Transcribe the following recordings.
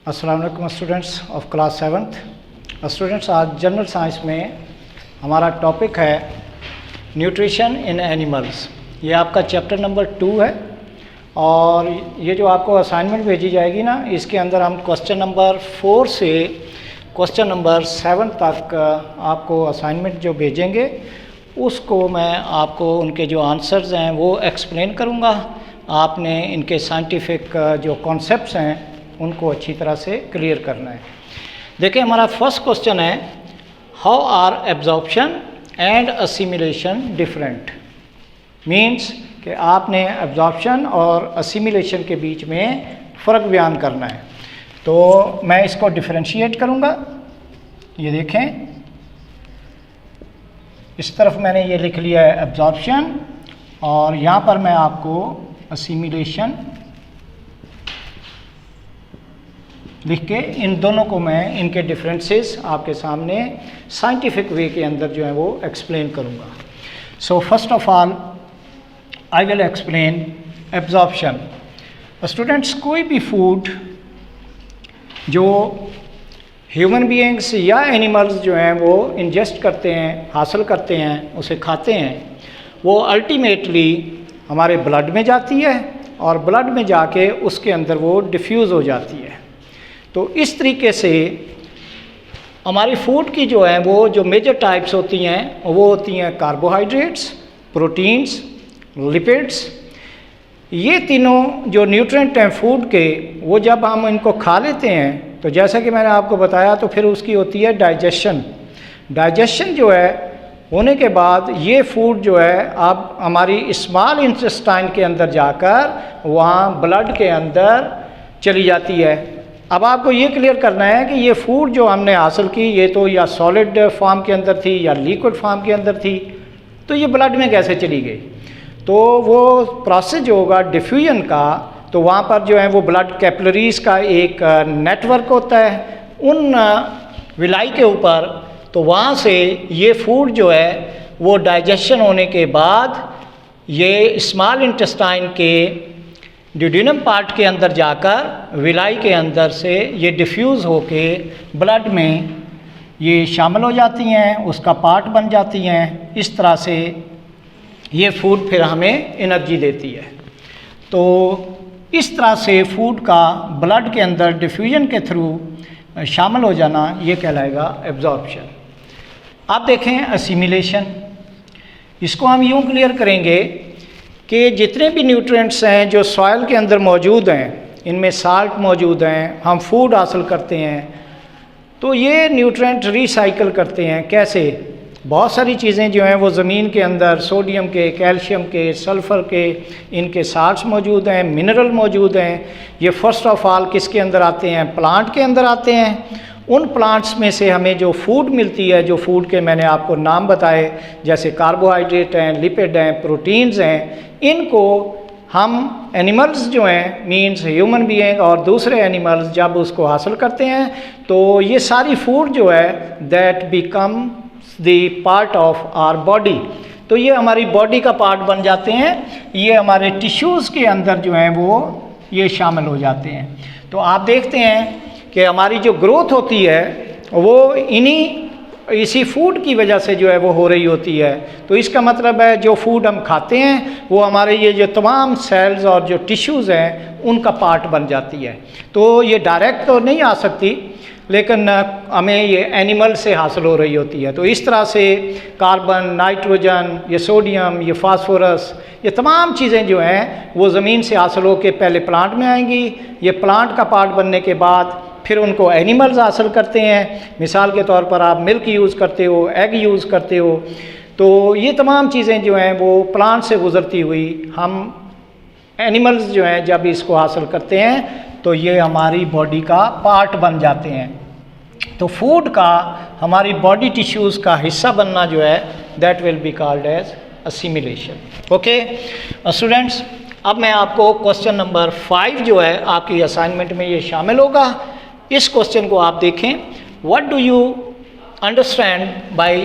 अस्सलाम वालेकुम students of class 7th। Students, आज जनरल साइंस में हमारा टॉपिक है न्यूट्रिशन इन एनिमल्स। ये आपका चैप्टर नंबर 2 है और ये जो आपको असाइनमेंट भेजी जाएगी ना, इसके अंदर हम क्वेश्चन नंबर 4 से क्वेश्चन नंबर 7 तक आपको असाइनमेंट जो भेजेंगे उसको मैं आपको उनके जो आंसर्स हैं वो एक्सप्लेन करूँगा। आपने इनके साइंटिफिक जो कॉन्सेप्ट्स हैं उनको अच्छी तरह से क्लियर करना है। देखिए, हमारा फर्स्ट क्वेश्चन है, how are absorption and assimilation different. Means कि आपने एब्जॉर्प्शन और असिमिलेशन के बीच में फ़र्क बयान करना है। तो मैं इसको डिफरेंशिएट करूँगा। ये देखें, इस तरफ मैंने ये लिख लिया है एब्जॉर्प्शन और यहाँ पर मैं आपको असिमिलेशन लिख के इन दोनों को मैं इनके डिफरेंसेस आपके सामने साइंटिफिक वे के अंदर जो है वो एक्सप्लेन करूँगा। So first of all I will explain absorption. Students, कोई भी फूड जो ह्यूमन बीइंग्स या एनिमल्स जो हैं वो इंजेस्ट करते हैं, हासिल करते हैं, उसे खाते हैं, वो अल्टीमेटली हमारे ब्लड में जाती है और ब्लड में जाके उसके अंदर वो डिफ्यूज़ हो जाती है। तो इस तरीके से हमारी फूड की जो है वो जो मेजर टाइप्स होती हैं वो होती हैं कार्बोहाइड्रेट्स, प्रोटीन्स, लिपिड्स। ये तीनों जो न्यूट्रिएंट हैं फूड के, वो जब हम इनको खा लेते हैं तो जैसा कि मैंने आपको बताया तो फिर उसकी होती है डाइजेशन। डाइजेशन जो है होने के बाद ये फूड जो है अब हमारी स्मॉल इंटेस्टाइन के अंदर जाकर वहाँ ब्लड के अंदर चली जाती है। अब आपको ये क्लियर करना है कि ये फूड जो हमने हासिल की ये तो या सॉलिड फॉर्म के अंदर थी या लिक्विड फॉर्म के अंदर थी, तो ये ब्लड में कैसे चली गई। तो वो प्रोसेस जो होगा डिफ्यूजन का, तो वहाँ पर जो है वो ब्लड कैपिलरीज का एक नेटवर्क होता है उन विलाई के ऊपर। तो वहाँ से ये फूड जो है वो डाइजेशन होने के बाद ये स्मॉल इंटेस्टाइन के ड्यूडेनम पार्ट के अंदर जाकर विलाई के अंदर से ये डिफ्यूज़ होके ब्लड में ये शामिल हो जाती हैं, उसका पार्ट बन जाती हैं। इस तरह से ये फूड फिर हमें एनर्जी देती है। तो इस तरह से फूड का ब्लड के अंदर डिफ्यूजन के थ्रू शामिल हो जाना ये कहलाएगा एब्जॉर्प्शन। आप देखें असिमिलेशन, इसको हम यूँ क्लियर करेंगे कि जितने भी न्यूट्रिएंट्स हैं जो सॉइल के अंदर मौजूद हैं, इनमें साल्ट मौजूद हैं, हम फूड हासिल करते हैं, तो ये न्यूट्रिएंट रिसाइकल करते हैं। कैसे? बहुत सारी चीज़ें जो हैं वो ज़मीन के अंदर सोडियम के, कैल्शियम के, सल्फ़र के, इनके साल्ट्स मौजूद हैं, मिनरल मौजूद हैं। ये फर्स्ट ऑफ ऑल किसके अंदर आते हैं? प्लांट के अंदर आते हैं। उन प्लांट्स में से हमें जो फूड मिलती है, जो फूड के मैंने आपको नाम बताए, जैसे कार्बोहाइड्रेट हैं, लिपिड हैं, प्रोटीन्स हैं, इनको हम एनिमल्स जो हैं मीन्स ह्यूमन बीइंग और दूसरे एनिमल्स जब उसको हासिल करते हैं तो ये सारी फूड जो है that become the part of our body. तो ये हमारी बॉडी का पार्ट बन जाते हैं, ये हमारे टिश्यूज़ के अंदर जो हैं वो ये शामिल हो जाते हैं। तो आप देखते हैं कि हमारी जो ग्रोथ होती है वो इसी फूड की वजह से जो है वो हो रही होती है। तो इसका मतलब है जो फूड हम खाते हैं वो हमारे ये जो तमाम सेल्स और जो टिश्यूज़ हैं उनका पार्ट बन जाती है। तो ये डायरेक्ट तो नहीं आ सकती, लेकिन हमें ये एनिमल से हासिल हो रही होती है। तो इस तरह से कार्बन, नाइट्रोजन, ये सोडियम, ये फास्फोरस, ये तमाम चीज़ें जो हैं वो ज़मीन से हासिल होकर पहले प्लांट में आएंगी। ये प्लांट का पार्ट बनने के बाद फिर उनको एनिमल्स हासिल करते हैं। मिसाल के तौर पर आप मिल्क यूज़ करते हो, एग यूज़ करते हो। तो ये तमाम चीज़ें जो हैं वो प्लांट से गुज़रती हुई हम एनिमल्स जो हैं जब इसको हासिल करते हैं तो ये हमारी बॉडी का पार्ट बन जाते हैं। तो फूड का हमारी बॉडी टिश्यूज़ का हिस्सा बनना जो है that will be called as assimilation. Okay students, अब मैं आपको क्वेश्चन नंबर 5 जो है आपकी असाइनमेंट में ये शामिल होगा। इस क्वेश्चन को आप देखें, what do you understand by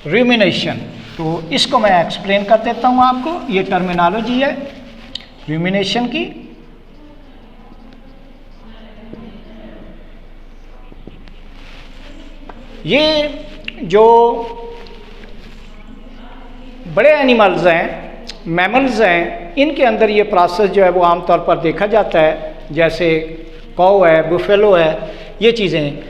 rumination. तो इसको मैं एक्सप्लेन कर देता हूँ आपको। ये टर्मिनोलॉजी है रूमिनेशन की। ये जो बड़े एनिमल्स हैं, मैमल्स हैं, इनके अंदर ये प्रोसेस जो है वो आमतौर पर देखा जाता है, जैसे काऊ है, बुफेलो है, ये चीज़ें।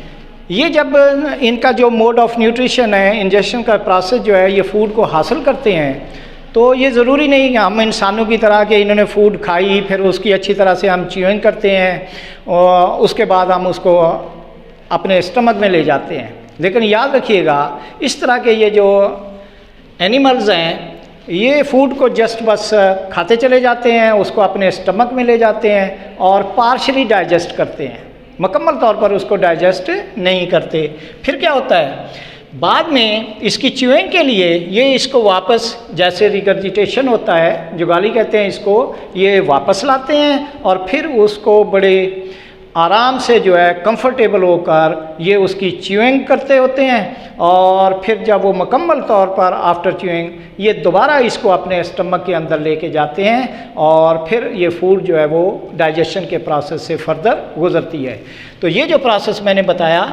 ये जब इनका जो मोड ऑफ न्यूट्रिशन है, इंजेक्शन का प्रोसेस जो है, ये फूड को हासिल करते हैं, तो ये ज़रूरी नहीं कि हम इंसानों की तरह के इन्होंने फूड खाई फिर उसकी अच्छी तरह से हम च्यूइंग करते हैं और उसके बाद हम उसको अपने स्टमक में ले जाते हैं। लेकिन याद रखिएगा, इस तरह के ये जो एनिमल्स हैं, ये फूड को जस्ट बस खाते चले जाते हैं, उसको अपने स्टमक में ले जाते हैं और पार्शली डाइजेस्ट करते हैं, मुकम्मल तौर पर उसको डाइजेस्ट नहीं करते। फिर क्या होता है, बाद में इसकी च्यूइंग के लिए ये इसको वापस, जैसे रिगर्जिटेशन होता है, जुगाली कहते हैं इसको, ये वापस लाते हैं और फिर उसको बड़े आराम से जो है कंफर्टेबल होकर ये उसकी च्यूइंग करते होते हैं और फिर जब वो मुकम्मल तौर पर आफ्टर च्यूइंग ये दोबारा इसको अपने स्टमक के अंदर लेके जाते हैं और फिर ये फूड जो है वो डाइजेशन के प्रोसेस से फर्दर गुजरती है। तो ये जो प्रोसेस मैंने बताया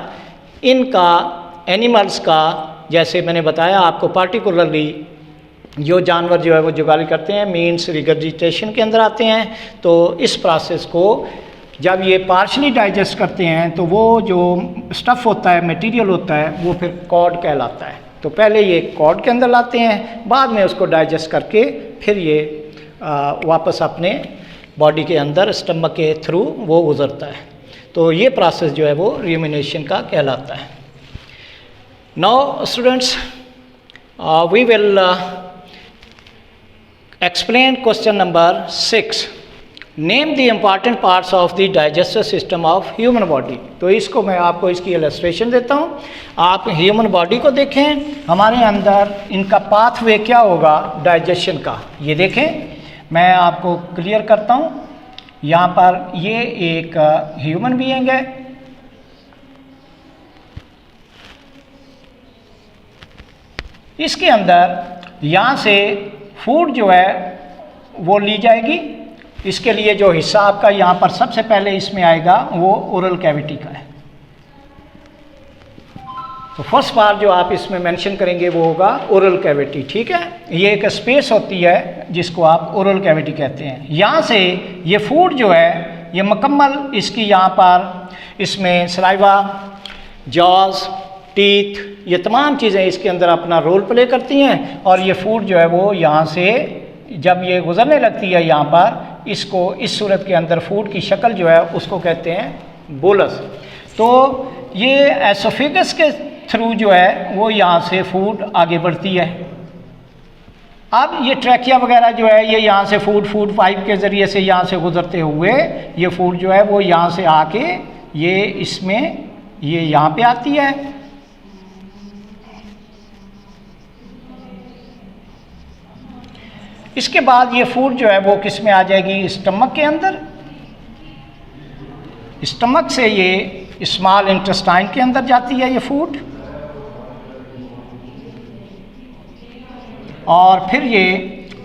इनका, एनिमल्स का, जैसे मैंने बताया आपको, पार्टिकुलरली जो जानवर जो है वो जुगाली करते हैं, मीन्स रिगर्जिटेशन के अंदर आते हैं, तो इस प्रोसेस को जब ये पार्शली डाइजेस्ट करते हैं तो वो जो स्टफ़ होता है, मटेरियल होता है, वो फिर कॉड कहलाता है। तो पहले ये कॉड के अंदर लाते हैं, बाद में उसको डाइजेस्ट करके फिर ये वापस अपने बॉडी के अंदर स्टमक के थ्रू वो गुजरता है। तो ये प्रोसेस जो है वो रूमिनेशन का कहलाता है। Now students, we will explain question number 6। Name the important parts of the digestive system of human body. तो इसको मैं आपको इसकी इलस्ट्रेशन देता हूँ। आप ह्यूमन बॉडी को देखें, हमारे अंदर इनका पाथवे क्या होगा डाइजेशन का, ये देखें। मैं आपको क्लियर करता हूँ। यहाँ पर ये एक ह्यूमन बीइंग है, इसके अंदर यहाँ से फूड जो है वो ली जाएगी। इसके लिए जो हिस्सा आपका यहाँ पर सबसे पहले इसमें आएगा वो ओरल कैविटी का है। तो फर्स्ट पार्ट जो आप इसमें मेंशन करेंगे वो होगा ओरल कैविटी, ठीक है। ये एक स्पेस होती है जिसको आप ओरल कैविटी कहते हैं। यहाँ से ये फूड जो है ये मुकम्मल इसकी यहाँ पर इसमें सलाइवा, जॉज, टीथ, ये तमाम चीज़ें इसके अंदर अपना रोल प्ले करती हैं और ये फूड जो है वो यहाँ से जब ये गुजरने लगती है यहाँ पर, इसको इस सूरत के अंदर फूड की शक्ल जो है उसको कहते हैं बोलस। तो ये एसोफेगस के थ्रू जो है वो यहाँ से फूड आगे बढ़ती है। अब ये ट्रैकिया वगैरह जो है ये यहाँ से फूड पाइप के ज़रिए से यहाँ से गुजरते हुए ये फूड जो है वो यहाँ से आके ये इसमें ये यहाँ पे आती है। इसके बाद ये फूड जो है वो किस में आ जाएगी, स्टमक के अंदर। स्टमक से ये स्मॉल इंटेस्टाइन के अंदर जाती है ये फूड और फिर ये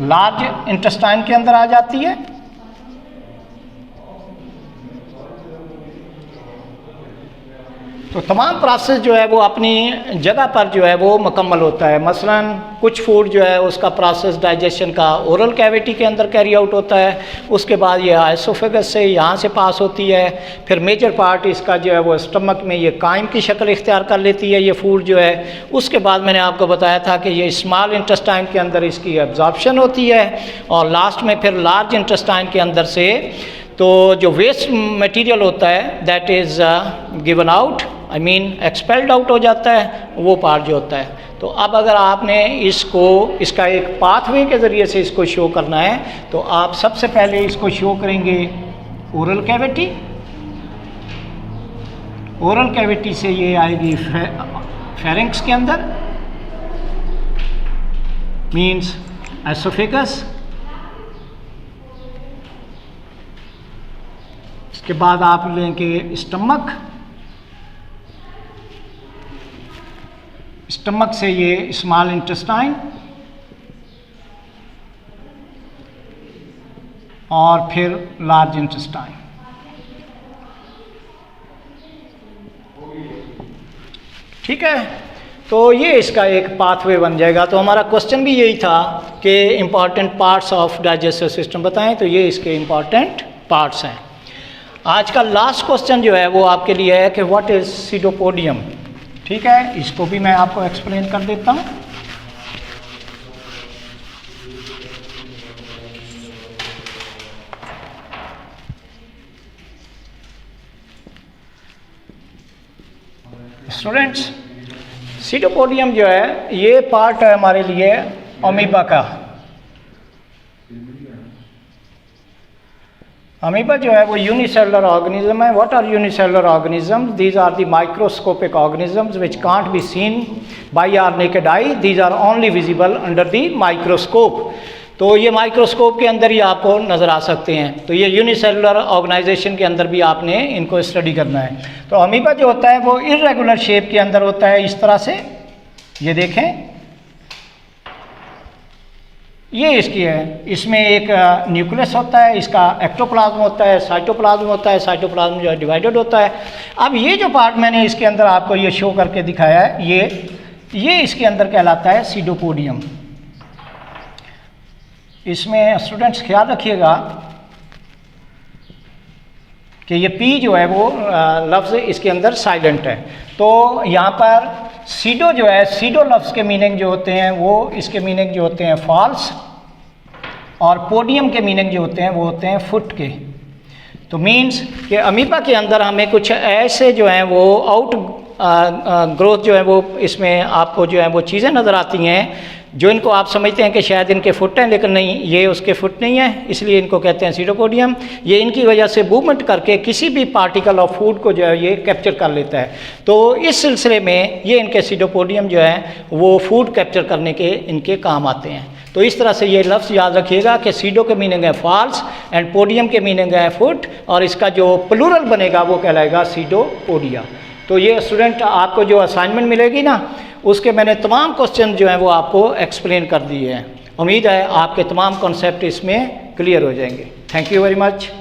लार्ज इंटेस्टाइन के अंदर आ जाती है। तो तमाम प्रोसेस जो है वो अपनी जगह पर जो है वो मुकम्मल होता है। मसलन कुछ फूड जो है उसका प्रोसेस डाइजेशन का ओरल कैविटी के अंदर कैरी आउट होता है, उसके बाद ये एसोफेगस से यहाँ से पास होती है, फिर मेजर पार्ट इसका जो है वो स्टमक में ये काइम की शक्ल इख्तियार कर लेती है ये फूड जो है। उसके बाद मैंने आपको बताया था कि ये स्मॉल इंटेस्टाइन के अंदर इसकी एब्जॉर्प्शन होती है और लास्ट में फिर लार्ज इंटेस्टाइन के अंदर से तो जो वेस्ट मटेरियल होता है that is given out, I mean expelled out हो जाता है, वो पार्ट जो होता है। तो अब अगर आपने इसको इसका एक पाथवे के ज़रिए से इसको शो करना है तो आप सबसे पहले इसको शो करेंगे ओरल कैविटी। ओरल कैविटी से ये आएगी फेरिंक्स के अंदर, मीन्स एसोफेगस। इसके बाद आप लेंगे स्टमक। स्टमक से ये स्मॉल इंटेस्टाइन और फिर लार्ज इंटेस्टाइन। ठीक है, तो ये इसका एक पाथवे बन जाएगा। तो हमारा क्वेश्चन भी यही था कि important parts of digestive system बताएं, तो ये इसके इम्पॉर्टेंट पार्ट्स हैं। आज का लास्ट क्वेश्चन जो है वो आपके लिए है कि व्हाट इज़ सीडोपोडियम। ठीक है, इसको भी मैं आपको एक्सप्लेन कर देता हूँ। स्टूडेंट्स, सीडोपोडियम जो है ये पार्ट है हमारे लिए अमीबा का। अमीबा जो है वो यूनिसेलुलर ऑर्गेनिज्म है। What are unicellular organisms? These are the microscopic organisms which can't be seen by our naked eye, these are only visible under the microscope. तो ये माइक्रोस्कोप के अंदर ही आपको नज़र आ सकते हैं। तो ये यूनिसेलुलर ऑर्गेनाइजेशन के अंदर भी आपने इनको स्टडी करना है। तो अमीबा जो होता है वो इर्रेगुलर शेप के अंदर होता है, इस तरह से। ये देखें, ये इसकी है, इसमें एक न्यूक्लियस होता है, इसका एक्टोप्लाज्म होता है, साइटोप्लाज्म होता है, साइटोप्लाज्म जो है डिवाइडेड होता है। अब ये जो पार्ट मैंने इसके अंदर आपको ये शो करके दिखाया है, ये इसके अंदर कहलाता है सीडोपोडियम। इसमें स्टूडेंट्स ख्याल रखिएगा कि ये पी जो है वो लफ्ज़ इसके अंदर साइलेंट है। तो यहाँ पर सीडो जो है, सीडो लफ्ज़ के मीनिंग जो होते हैं वो, इसके मीनिंग जो होते हैं फॉल्स, और पोडियम के मीनिंग जो होते हैं वो होते हैं फुट के। तो मीन्स कि अमीबा के अंदर हमें कुछ ऐसे जो हैं वो आउट ग्रोथ जो है वो इसमें आपको जो है वो चीज़ें नज़र आती हैं जो इनको आप समझते हैं कि शायद इनके फुट हैं, लेकिन नहीं, ये उसके फुट नहीं है, इसलिए इनको कहते हैं सीडोपोडियम। ये इनकी वजह से मूवमेंट करके किसी भी पार्टिकल ऑफ फूड को जो है ये कैप्चर कर लेता है। तो इस सिलसिले में ये इनके सीडोपोडियम जो है वो फूड कैप्चर करने के इनके काम आते हैं। तो इस तरह से ये लफ्ज़ याद रखिएगा कि सीडो के मीनिंग है फॉल्स एंड पोडियम के मीनिंग है फुट, और इसका जो प्लूरल बनेगा वो कहलाएगा सीडोपोडिया। तो ये स्टूडेंट आपको जो असाइनमेंट मिलेगी ना, उसके मैंने तमाम क्वेश्चन जो हैं वो आपको एक्सप्लेन कर दिए हैं। उम्मीद है आपके तमाम कॉन्सेप्ट इसमें क्लियर हो जाएंगे। Thank you very much.